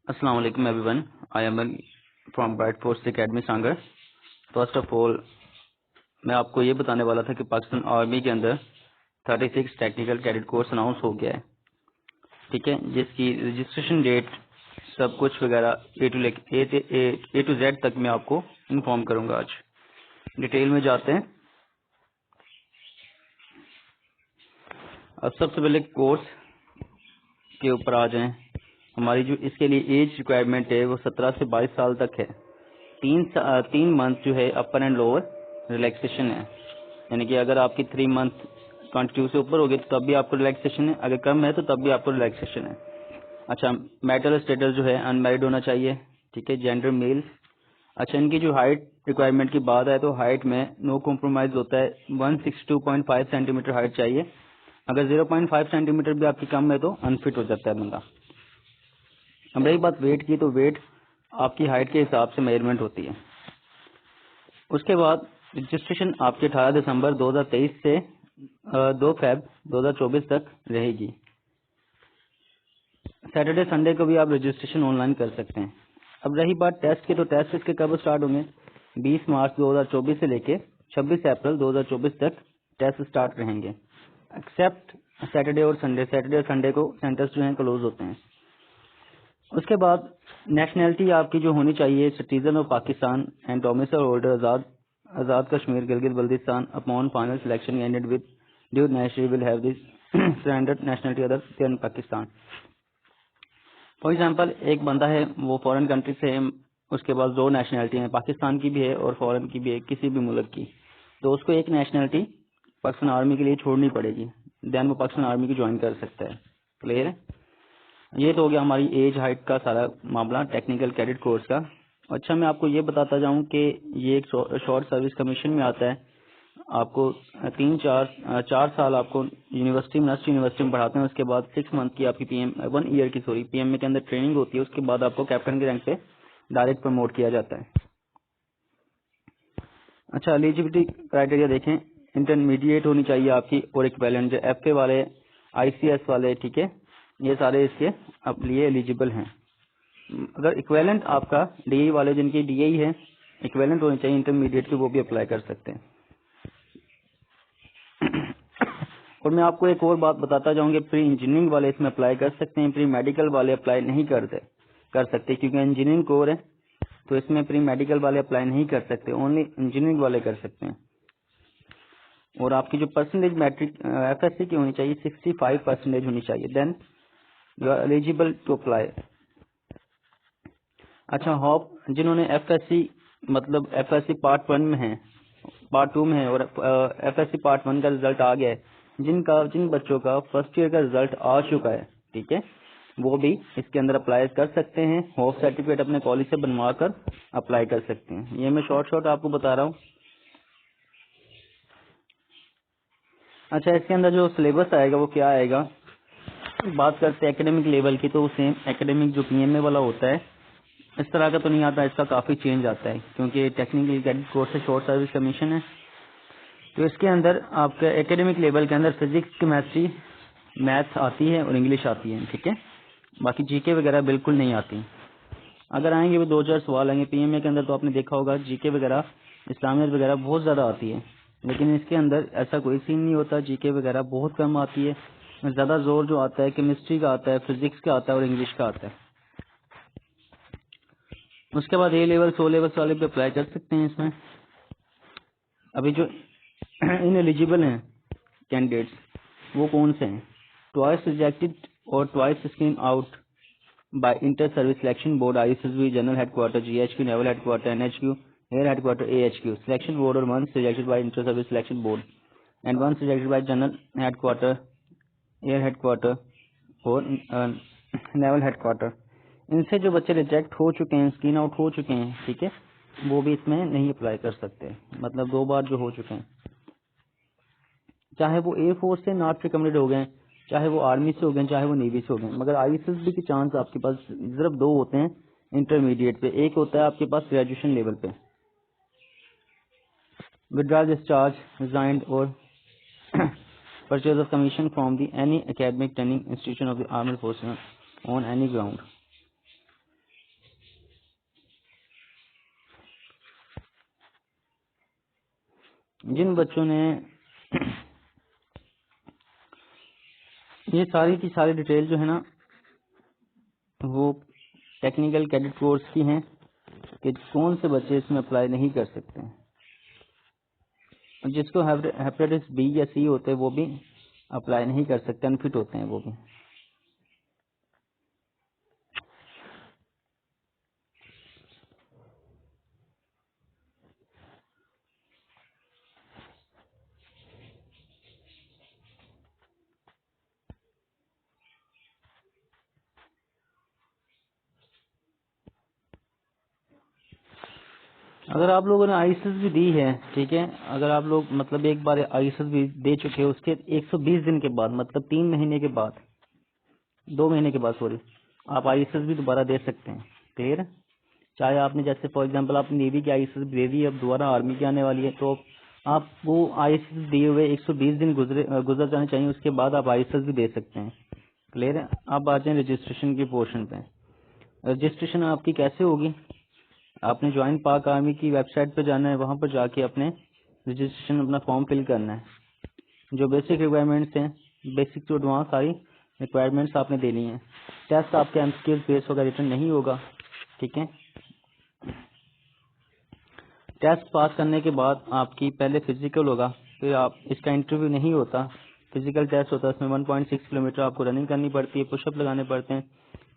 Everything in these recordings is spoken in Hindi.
अस्सलाम वालेकुम everyone, I am from bright force academy Sagar. First of all मैं आपको ये बताने वाला था कि पाकिस्तान आर्मी के अंदर 36 टेक्निकल कैडेट कोर्स अनाउंस हो गया है, ठीक है, जिसकी रजिस्ट्रेशन डेट सब कुछ वगैरह ए टू जेड तक मैं आपको इन्फॉर्म करूंगा। आज डिटेल में जाते हैं। अब सबसे पहले कोर्स के ऊपर आ जाएं। हमारी जो इसके लिए एज रिक्वायरमेंट है वो 17 से 22 साल तक है। 3 मंथ जो है अपर एंड लोअर रिलैक्सेशन है, यानी कि अगर आपकी 3 मंथ 22 से ऊपर होगी तो तब भी आपको रिलैक्सेशन है, अगर कम है तो तब भी आपको रिलैक्सेशन है। अच्छा, मैरिटल स्टेटस जो है अनमैरिड होना चाहिए, ठीक है, जेंडर मेल। अच्छा, इनकी जो हाइट रिक्वायरमेंट की बात है तो हाइट में नो कॉम्प्रोमाइज होता है, 162.5 सेंटीमीटर हाइट चाहिए। अगर 0.5 सेंटीमीटर भी आपकी कम है तो अनफिट हो जाता है बंदा। अब रही बात वेट की, तो वेट आपकी हाइट के हिसाब से मेजरमेंट होती है। उसके बाद रजिस्ट्रेशन आपके 18 दिसंबर 2023 से 2 फेब 2024 तक रहेगी। सैटरडे संडे को भी आप रजिस्ट्रेशन ऑनलाइन कर सकते हैं। अब रही बात टेस्ट की, तो टेस्ट इसके कब स्टार्ट होंगे? 20 मार्च 2024 से लेके 26 अप्रैल 2024 तक टेस्ट स्टार्ट रहेंगे, एक्सेप्ट सैटरडे और संडे। सैटरडे और संडे को सेंटर्स जो हैं क्लोज होते हैं। उसके बाद नेशनैलिटी आपकी जो होनी चाहिए, citizen of Pakistan and domicile holder Azad Kashmir Gilgit Baltistan upon final selection candidate with due national will have this standard nationality other than Pakistan. For example, एक बंदा है वो फॉरेन कंट्री से है, उसके पास 2 नेशनैलिटी है, पाकिस्तान की भी है और फॉरेन की भी है, किसी भी मुल्क की, तो उसको एक नेशनैलिटी पाकिस्तान आर्मी के लिए छोड़नी पड़ेगी, देन वो पाकिस्तान आर्मी की ज्वाइन कर सकता है। क्लियर है? ये तो हो गया हमारी एज हाइट का सारा मामला टेक्निकल कैडेट कोर्स का। अच्छा, मैं आपको ये बताता जाऊं कि ये एक शॉर्ट सर्विस कमीशन में आता है। आपको 4 साल आपको यूनिवर्सिटी में पढ़ाते हैं। उसके बाद 6 मंथ की आपकी पीएम 1 ईयर की पीएमए के अंदर ट्रेनिंग होती है। उसके बाद आपको कैप्टन के रैंक पे डायरेक्ट प्रमोट किया जाता है। अच्छा, एलिजिबिलिटी क्राइटेरिया देखें, इंटरमीडिएट होनी चाहिए आपकी और इक्विवेलेंट, जो एफए वाले, आईसीएस वाले, ठीक है, ये सारे इसके अब लिए एलिजिबल हैं। अगर इक्विवेलेंट आपका डीई वाले जिनकी डीई है इक्विवेलेंट होनी चाहिए इंटरमीडिएट की, वो भी अप्लाई कर सकते हैं। और मैं आपको एक और बात बताता जाऊंगी, प्री इंजीनियरिंग वाले इसमें अप्लाई कर सकते हैं, प्री मेडिकल वाले अप्लाई नहीं कर सकते, क्योंकि इंजीनियरिंग कोर है तो इसमें प्री मेडिकल वाले अप्लाई नहीं कर सकते, ओनली इंजीनियरिंग वाले कर सकते हैं। और आपकी जो परसेंटेज मैट्रिक एफएससी की होनी चाहिए 65% होनी चाहिए, then you are eligible to apply. अच्छा, होप जिन्होंने एफएससी मतलब एफएससी पार्ट 1 में है, पार्ट 2 में है और एफएससी पार्ट 1 का रिजल्ट आ गया है, जिन बच्चों का फर्स्ट ईयर का रिजल्ट आ चुका है, ठीक है, वो भी इसके अंदर अप्लाई कर सकते हैं। होप सर्टिफिकेट अपने कॉलेज से बनवा कर अप्लाई कर सकते हैं। ये मैं शॉर्ट आपको बता रहा हूँ। अच्छा, इसके अंदर जो सिलेबस आएगा वो क्या आएगा, बात करते हैं एकेडमिक लेवल की, तो सेम एकेडमिक जो पीएमए वाला होता है इस तरह का तो नहीं आता, इसका काफी चेंज आता है, क्योंकि टेक्निकल कैडेट कोर्स से शॉर्ट सर्विस कमीशन है। तो इसके अंदर आपका एकेडमिक लेवल के अंदर फिजिक्स, केमिस्ट्री, मैथ्स आती है और इंग्लिश आती है, ठीक है, बाकी जीके वगैरह बिल्कुल नहीं आती। अगर आएंगे वो 2-4 सवाल आएंगे पीएमए के अंदर, तो आपने देखा होगा जीके वगैरह, इस्लामियत वगैरह बहुत ज्यादा आती है, लेकिन इसके अंदर ऐसा कोई सीन नहीं होता, जीके वगैरह बहुत कम आती है। ज्यादा जोर जो आता है केमिस्ट्री का आता है, फिजिक्स का आता है और इंग्लिश का आता है। उसके बाद ए लेवल 100 लेवल वाले पे अप्लाई कर सकते हैं। इसमें अभी जो इन एलिजिबल हैं कैंडिडेट्स वो कौन से हैं? ट्वाइस रिजेक्टेड और twice screen out by inter service selection board, ISSB general headquarter, GHQ naval headquarter, NHQ air headquarter, AHQ selection board, और once rejected by inter service selection board and once rejected by general headquarter, air headquarter और नेवल हेडक्वार्टर। इनसे जो बच्चे रिजेक्ट हो चुके हैं, स्क्रीन आउट हो चुके हैं, ठीक है, वो भी इसमें नहीं अप्लाई कर सकते, मतलब 2 बार जो हो चुके हैं, चाहे वो ए फोर्स से नॉट रिकमेंडेड हो गए, चाहे वो आर्मी से हो गए, चाहे वो नेवी से हो गए, मगर आईएसएसबी के चांस आपके पास सिर्फ 2 होते हैं इंटरमीडिएट पे। एक होता है आपके पास ग्रेजुएशन लेवल पे, विड्रॉल डिस्चार्ज रिजाइंड और purchase of commission from the any academic training institution of the armed forces on any ground. जिन बच्चों ने ये सारी की सारी डिटेल जो है ना वो टेक्निकल कैडेट कोर्स की हैं कि कौन से बच्चे इसमें अप्लाई नहीं कर सकते हैं। जिसको हेपेटाइटिस बी या सी होते हैं वो भी अप्लाई नहीं कर सकते, अनफिट होते हैं वो भी। अगर आप लोगों ने आईएसएस भी दी है, ठीक है, अगर आप लोग मतलब एक बार आईएसएस भी दे चुके हो उसके 120 दिन के बाद, मतलब 3 महीने के बाद, 2 महीने के बाद सॉरी, आप आईएसएस भी दोबारा दे सकते हैं। क्लियर है? चाहे आपने जैसे फॉर एग्जांपल आपने नेवी की आईएसएस दे दी, अब दोबारा आर्मी की आने वाली है, तो आप वो आईएसएस दिए हुए 120 दिन गुजर जाने चाहिए, उसके बाद आप आईएसएस भी दे सकते हैं। क्लियर है? अब आ जाए रजिस्ट्रेशन के पोर्शन पे। रजिस्ट्रेशन आपकी कैसे होगी? आपने ज्वाइन पाक आर्मी की वेबसाइट पे जाना है, वहां पर जाके अपने रजिस्ट्रेशन अपना फॉर्म फिल करना है। जो बेसिक रिक्वायरमेंट्स हैं, बेसिक टू एडवांस सारी रिक्वायरमेंट्स आपने देनी है। टेस्ट आपके एमसीक्यू बेस होगा, रिटर्न नहीं होगा। ठीक है, टेस्ट पास करने के बाद आपकी पहले फिजिकल होगा, फिर आप इसका इंटरव्यू नहीं होता, फिजिकल टेस्ट होता है। उसमें 1.6 किलोमीटर आपको रनिंग करनी पड़ती है, पुशअप लगाने पड़ते हैं।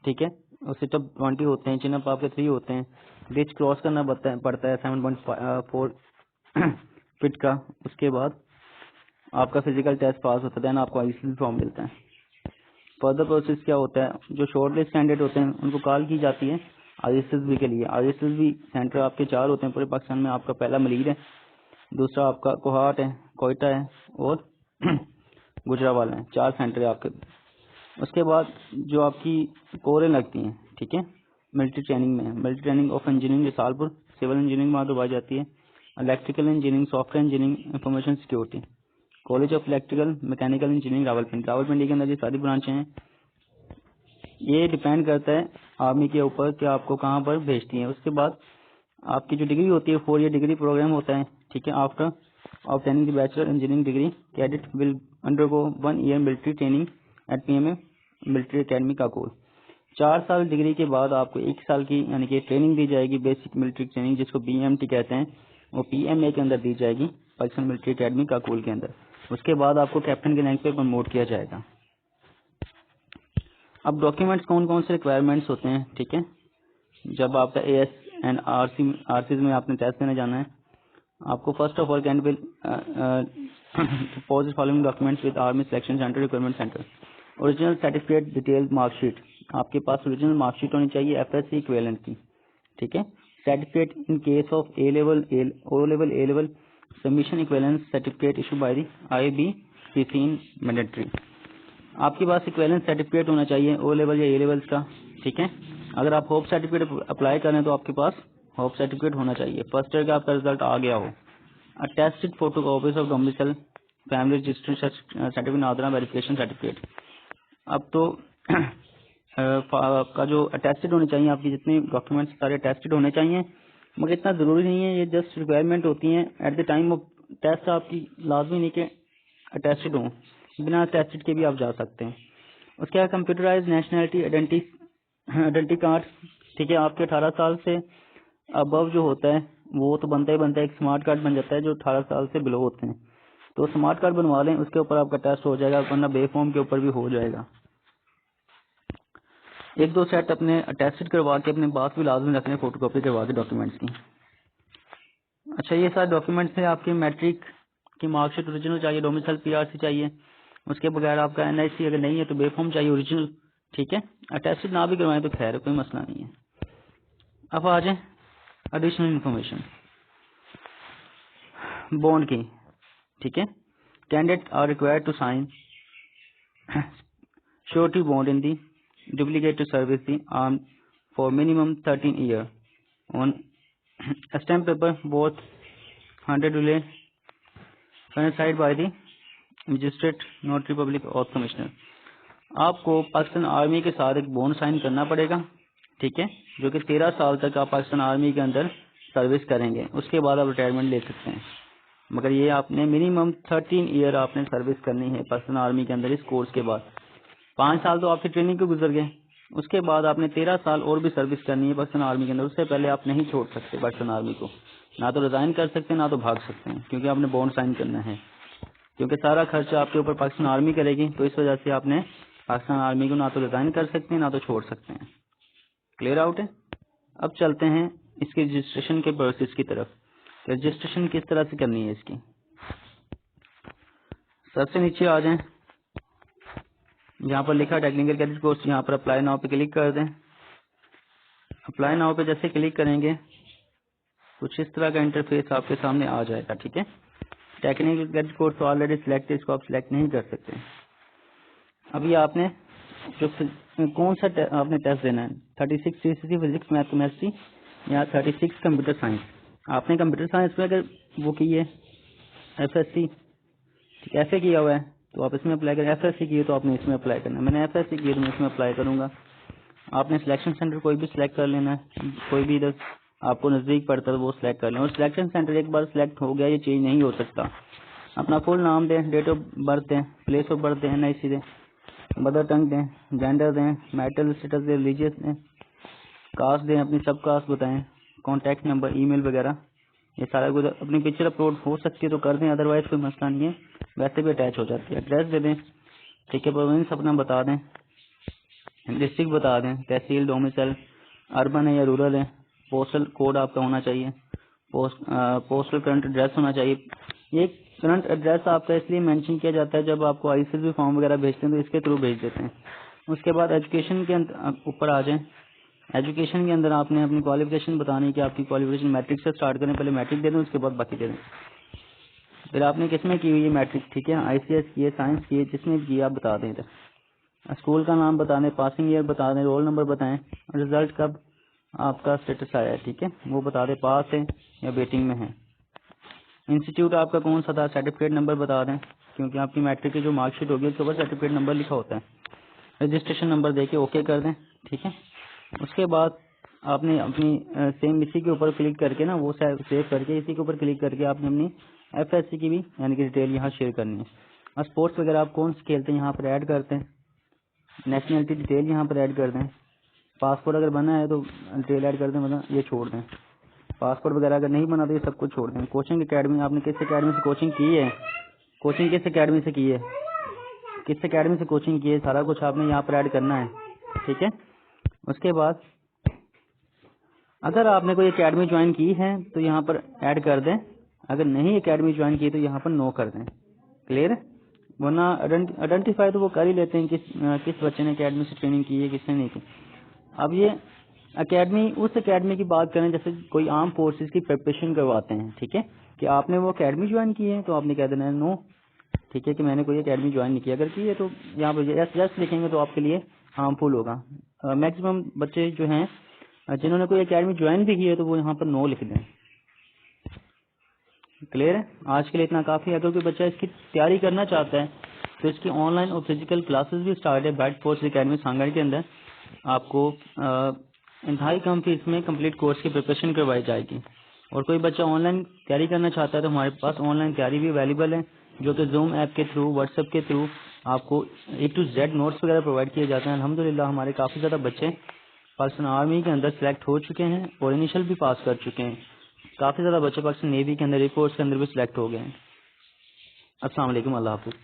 ठीक है, और सिटअप 20 होते हैं, चिनअप आपके 3 होते हैं, ब्रिज क्रॉस करना पड़ता है 7.4 फीट का। उसके बाद आपका फिजिकल टेस्ट पास होता है, देन आपको आईसीएस फॉर्म मिलता है। फर्दर प्रोसेस क्या होता है? जो शॉर्टलिस्ट कैंडिडेट होते हैं उनको कॉल की जाती है आईएसएसबी के लिए। आईएसएसबी सेंटर आपके 4 होते हैं पूरे पाकिस्तान में। आपका पहला मलीर है, दूसरा आपका कोहाट है, कोयटा है और गुजरावाला है। 4 सेंटर है आपके। उसके बाद जो आपकी कोरें लगती हैं, ठीक है, मिलिट्री ट्रेनिंग में, military training of engineering Risalpur, civil engineering वहाँ करवाई जाती है, electrical engineering, software engineering, information security, college of electrical mechanical engineering Rawalpindi के अंदर ये सारी ब्रांचें हैं। ये डिपेंड करता है आर्मी के ऊपर कि आपको कहाँ पर भेजती है। उसके बाद आपकी जो डिग्री होती है 4 ईयर डिग्री प्रोग्राम होता है। ठीक है, after obtaining the bachelor engineering degree cadet will undergo 1 year military training at PMA military academy Kakul. 4 साल डिग्री के बाद आपको 1 साल की यानी कि ट्रेनिंग दी जाएगी, बेसिक मिलिट्री ट्रेनिंग जिसको बीएमटी कहते हैं, वो पीएमए के अंदर दी जाएगी, पाकिस्तान मिलिट्री अकेडमी काकोल के अंदर। उसके बाद आपको कैप्टन के रैंक पे प्रमोट किया जाएगा। अब डॉक्यूमेंट्स कौन कौन से रिक्वायरमेंट्स होते हैं? ठीक है, जब आपका एएस एंड आरसी में आपने टेस्ट देने जाना है, आपको first of all can will post following documents with army selection centre requirement centre. Original certificate detailed marksheet, आपके पास ओरिजिनल मार्कशीट होनी चाहिए एफएससी इक्विवेलेंट की। ठीक है, certificate in case of A level, O level, A level, submission equivalence certificate issue by the IBPC in mandatory. आपके पास इक्विवेलेंस सर्टिफिकेट होना चाहिए ओ लेवल या ए लेवल का। ठीक है, अगर आप होप सर्टिफिकेट अप्लाई करें तो आपके पास होप सर्टिफिकेट होना चाहिए। फर्स्ट ईयर का आपका रिजल्ट आ गया हो, attested photo copies of domicile family registration certificate, Aadhaar verification certificate. अब तो आपका जो अटेस्टेड होने चाहिए, आपकी जितने डॉक्यूमेंट्स सारे अटेस्टेड होने चाहिए, मगर इतना जरूरी नहीं है, ये जस्ट रिक्वायरमेंट होती है। At the time of test आपकी लाजमी नहीं कि अटेस्टेड हो, बिना अटेस्टेड के भी आप जा सकते हैं। उसके बाद कंप्यूटराइज नेशनलिटी आइडेंटिटी कार्ड। ठीक है, आपके 18 साल से अबव जो होता है वो तो बनता ही बनता है, एक स्मार्ट कार्ड बन जाता है जो 18 साल से बिलो होते हैं, तो स्मार्ट कार्ड बनवा लें, उसके ऊपर आपका टेस्ट हो जाएगा, वरना बे फॉर्म के ऊपर भी हो जाएगा। 1-2 सेट अपने अटेस्टेड करवा के अपने पास भी लाजमी रखने, फोटोकॉपी करवा के डॉक्यूमेंट्स की। अच्छा, ये सारे डॉक्यूमेंट्स हैं। आपकी मैट्रिक की मार्कशीट ओरिजिनल चाहिए, डोमिसाइल पीआरसी चाहिए, उसके बगैर आपका एनआईसी अगर नहीं है तो बे फॉर्म चाहिए ओरिजिनल। ठीक है, अटेस्टेड ना भी करवाएं तो खैर कोई मसला नहीं है। अब आ जाए एडिशनल इन्फॉर्मेशन बॉन्ड की। ठीक है, candidate are required to sign surety bond in the duplicate to service the arm for minimum 13 year on stamp paper both 100 relay side by the magistrate notary public oath commissioner. आपको पाकिस्तान आर्मी के साथ एक बॉन्ड साइन करना पड़ेगा। ठीक है, जो कि 13 साल तक आप पाकिस्तान आर्मी के अंदर सर्विस करेंगे, उसके बाद आप रिटायरमेंट ले सकते हैं। मगर ये आपने मिनिमम 13 ईयर आपने सर्विस करनी है पाकिस्तान आर्मी के अंदर इस कोर्स के बाद। 5 साल तो आपकी ट्रेनिंग के गुजर गए, उसके बाद आपने 13 साल और भी सर्विस करनी है पाकिस्तान आर्मी के अंदर। उससे पहले आप नहीं छोड़ सकते पाकिस्तान आर्मी को, ना तो रिजाइन कर सकते हैं ना तो भाग सकते हैं, क्योंकि आपने बॉन्ड साइन करना है, क्योंकि सारा खर्चा आपके ऊपर पाकिस्तान आर्मी करेगी। तो इस वजह से आपने पाकिस्तान आर्मी को ना तो रिजाइन कर सकते हैं ना तो छोड़ सकते हैं। क्लियर आउट है। अब चलते हैं इसके रजिस्ट्रेशन के प्रोसेस की तरफ। रजिस्ट्रेशन किस तरह से करनी है इसकी। सबसे नीचे आ जाएं, यहाँ पर लिखा टेक्निकल कैडेट कोर्स, यहाँ पर अप्लाई नाउ पे क्लिक कर दें। अप्लाई नाउ पे जैसे क्लिक करेंगे कुछ इस तरह का इंटरफेस आपके सामने आ जाएगा। ठीक है, technical cadet course already select है, इसको आप सिलेक्ट नहीं कर सकते। अभी आपने जो कौन सा आपने टेस्ट देना है, 36 सीसीसी फिजिक्स मैथ केमिस्ट्री या 36 कंप्यूटर साइंस। आपने कंप्यूटर साइंस में अगर वो की है FSC, ठीक ऐसे किया हुआ है तो आप इसमें अप्लाई करें। FSC की है तो आपने इसमें अप्लाई करना है। मैंने FSC की है तो मैं इसमें अप्लाई करूंगा। आपने सिलेक्शन सेंटर कोई भी सिलेक्ट कर लेना है, कोई भी इधर आपको नजदीक पड़ता है वो सिलेक्ट कर लें। और सिलेक्शन सेंटर एक बार सिलेक्ट हो गया ये चेंज नहीं हो सकता। अपना फुल नाम दें, डेट ऑफ बर्थ दें, प्लेस ऑफ बर्थ दें, NIC दें, मदर टंग दें, जेंडर दें, मैरिटल स्टेटस दें, रिलीजियस दें, कास्ट दें, अपनी सब कास्ट बताएं, कॉन्टैक्ट नंबर, ईमेल वगैरह ये सारा कुछ। अपनी पिक्चर अपलोड हो सकती है तो कर दें, अदरवाइज कोई मसला नहीं है, वैसे भी अटैच हो जाती है। एड्रेस दे दें, ठीक है, प्रोविंस अपना बता दें, डिस्ट्रिक्ट बता दें, तहसील, डोमिसाइल, अर्बन है या रूरल है, पोस्टल कोड आपका होना चाहिए, पोस्टल करंट एड्रेस होना चाहिए। ये करंट एड्रेस आपका इसलिए मेंशन किया जाता है जब आपको ICSB फॉर्म वगैरह भेजते हैं तो इसके थ्रू भेज देते हैं। उसके बाद एजुकेशन के ऊपर आ जाएं। एजुकेशन के अंदर आपने अपनी क्वालिफिकेशन बतानी कि आपकी क्वालिफिकेशन मैट्रिक से स्टार्ट करें, पहले मैट्रिक दे दें उसके बाद बाकी दे दें। फिर आपने किसमें की हुई है मैट्रिक, ठीक है, ICS की है, साइंस की है, जिसमें की आप बता दें। इधर स्कूल का नाम बता दें, पासिंग ईयर बता दें, रोल नंबर बताएं, रिजल्ट कब आपका स्टेटस आया है, ठीक है, वो बता दें, पास है या वेटिंग में है। इंस्टीट्यूट आपका कौन सा था, सर्टिफिकेट नंबर बता दें, क्योंकि आपकी मैट्रिक की जो मार्कशीट होगी उसके ऊपर सर्टिफिकेट नंबर लिखा होता है। रजिस्ट्रेशन नंबर देके ओके कर दें, ठीक है। उसके बाद आपने अपनी सेम इसी के ऊपर क्लिक करके ना वो सेव करके इसी के ऊपर क्लिक करके आपने अपनी FSC की भी यानी कि डिटेल यहाँ शेयर करनी है। और स्पोर्ट्स वगैरह आप कौन से खेलते हैं यहाँ पर ऐड करते हैं, नेशनलिटी डिटेल यहाँ पर ऐड कर दें, पासपोर्ट अगर बना है तो डिटेल ऐड कर दें, मतलब ये छोड़ दें। पासपोर्ट वगैरह अगर नहीं बना तो ये सब कुछ छोड़ दें। कोचिंग अकेडमी, आपने किस अकेडमी से कोचिंग की है, कोचिंग किस अकेडमी से की है, किस अकेडमी से कोचिंग की है, सारा कुछ आपने यहाँ पर ऐड करना है, ठीक है। उसके बाद अगर आपने कोई एकेडमी ज्वाइन की है तो यहाँ पर ऐड कर दें, अगर नहीं एकेडमी ज्वाइन की तो यहाँ पर नो कर दें। क्लियर है, वरना आइडेंटिफाई तो वो कर ही लेते हैं किस बच्चे ने एकेडमी से ट्रेनिंग की है किसने नहीं की। अब ये एकेडमी, उस एकेडमी की बात करें जैसे कोई आर्म फोर्सेस की प्रिपरेशन करवाते हैं, ठीक है, कि आपने वो एकेडमी ज्वाइन की है तो आपने कह देना है नो, ठीक है, कि मैंने कोई एकेडमी ज्वाइन नहीं की। अगर की है तो यहाँ पर यस लिखेंगे तो आपके लिए हार्मफुल होगा। मैक्सिमम बच्चे जो हैं जिन्होंने कोई एकेडमी ज्वाइन भी की है तो वो यहाँ पर नो लिख दें। क्लियर है, आज के लिए इतना काफी है। अगर कोई बच्चा इसकी तैयारी करना चाहता है तो इसकी ऑनलाइन और फिजिकल क्लासेस भी स्टार्ट है बैट फोर्स एकेडमी सांगड़ के अंदर। आपको इंतहाई कम फीस में कंप्लीट कोर्स की प्रिपरेशन करवाई जाएगी। और कोई बच्चा ऑनलाइन तैयारी करना चाहता है तो हमारे पास ऑनलाइन तैयारी भी अवेलेबल है, जो कि जूम ऐप के थ्रू, व्हाट्सएप के थ्रू आपको A to Z नोट्स वगैरह प्रोवाइड किए जाते हैं। अल्हम्दुलिल्लाह हमारे काफ़ी ज़्यादा बच्चे पाकिस्तान आर्मी के अंदर सेलेक्ट हो चुके हैं और इनिशियल भी पास कर चुके हैं। काफ़ी ज़्यादा बच्चे पाकिस्तान नेवी के अंदर, एयरफोर्स के अंदर भी सिलेक्ट हो गए हैं। अस्सलाम वालेकुम, अल्लाह हाफिज़।